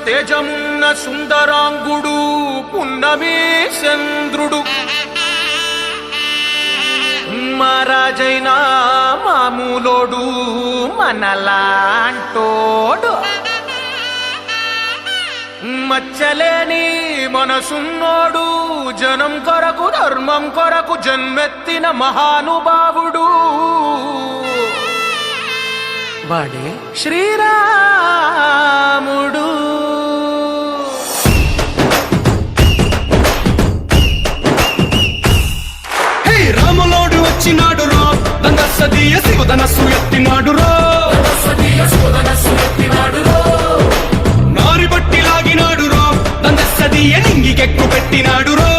తేజమున్న సుందరాంగుడు పున్నమి చంద్రుడు మహారాజైన మామూలోడు మనలాంటోడు మచ్చలేని మనసున్నోడు జనం కొరకు ధర్మం కొరకు జన్మెత్తిన మహానుభావుడు వాడే శ్రీరాముడు. రాములోడు వచ్చినాడు రో దందసదీయ శివధనస్సు ఎత్తినాడు రో నారి బట్టి లాగినాడు రో దందసదీయ నింగికెక్కు పెట్టినాడు రో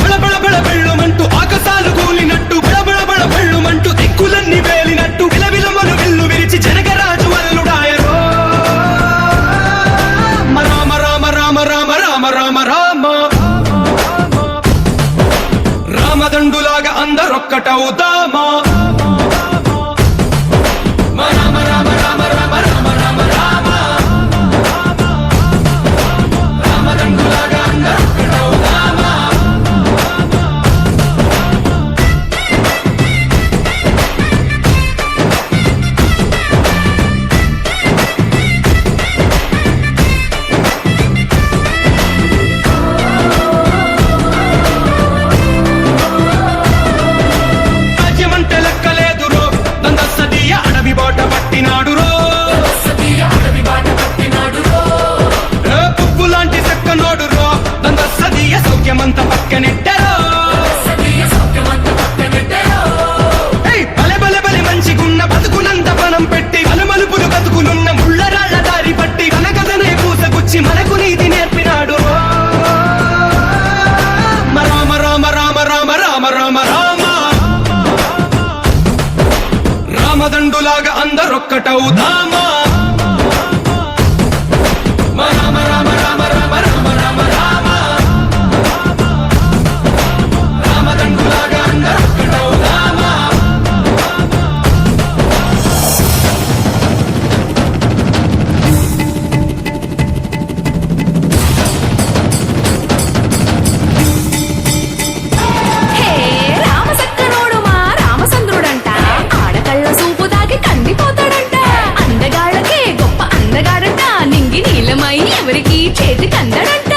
బళబళ బళ బెళ్ళుమంటూ ఆకాశాలు కూలినట్టు బళబళ బళ బెళ్ళుమంటూ దిక్కులన్నీ వేలినట్టు విలవిలమను విల్లు విరిచి జనగరాజు అల్లుడాయరో రామ రామ రామ రామ రామ రామ రామ రామదండులాగా అందరొక్కటవుదామా రామ రామ రామ రామ రామ రామ రామ రామదండులాగా అందరొక్కటవుదామా. రాజ్యమంటే లెక్కలేదు రో దందసదీయ అడవి బాట పట్టినాడు రో పువ్వు లాంటి చక్కనోడు రో దందసదీయ సౌఖ్యమంత పక్కనెట్టరో బలె బలె బలె మంచిగున్న బతుకునంత పణం పెట్టి మలుమలుపులు బతుకులున్న ముళ్ళరాళ్ల దారి పట్టి కనకదనే పూసగుచ్చి మనకు నీతి నేర్పినాడు రో రామ రామ రామ రామ రామ రామ రామ రామదండులాగా అందరొక్కటవుదామా రామ రామ రామ రామ రామ రామ రామ రామదండులాగా అందరొక్కటవుదామా. హే రామసక్కనోడు మా రామచంద్రుడంట ఆడకళ్ళ సూపు తాకి కందిపోతాడంట అందగాళ్ళకే గొప్ప అందగాడంట నింగి నీలమై ఎవరికి చేతి కందడంట.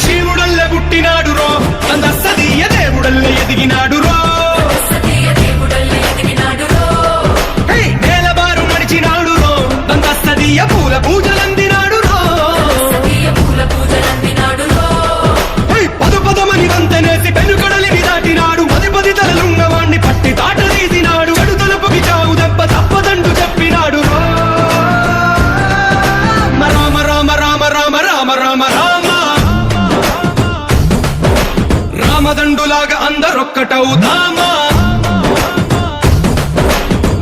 శివుడల్లే పుట్టినాడు రో దందసదీయ దేవుడల్లే ఎదిగినాడు రో నేలబారు నడిచినాడు రో దందసదీయ పూల పూజలందినాడు రో పదు పదమని వంతనేసి పెనుకడలిని దాటినాడు పది పది తలలున్నవాణ్ణి పట్టి తాట తీసినాడు చెడు తలుపుకి చావు దెబ్బ తప్పదండు చెప్పినాడు రో రామ రామ రామ రామ రామ రామ రామ రామదండులాగా అందరొక్కటవుదామా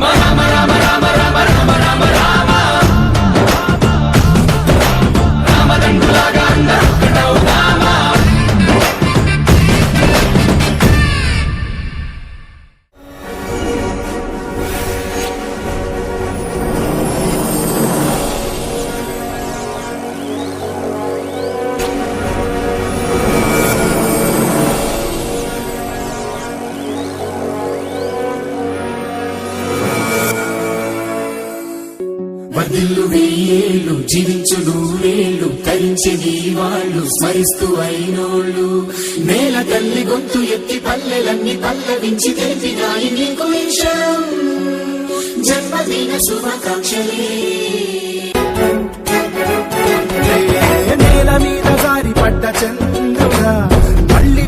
రామ రామ రామ రామ రామ రామ రామ రామదండులాగా అందరొక్కటవుదామా. వర్ధిల్లు వెయ్యేళ్ళు జీవించు నూరేళ్ళు తరించెది వాళ్ళు స్మరిస్తూ అయినోళ్ళు నేల తల్లి గొంతు ఎత్తి పల్లెలన్నీ పల్లవించి తెలిపినాయి నీకు విషయం జన్మదిన శుభాకాంక్షలే. నేల మీద జారి పడ్డ చంద్రుడా మళ్ళీ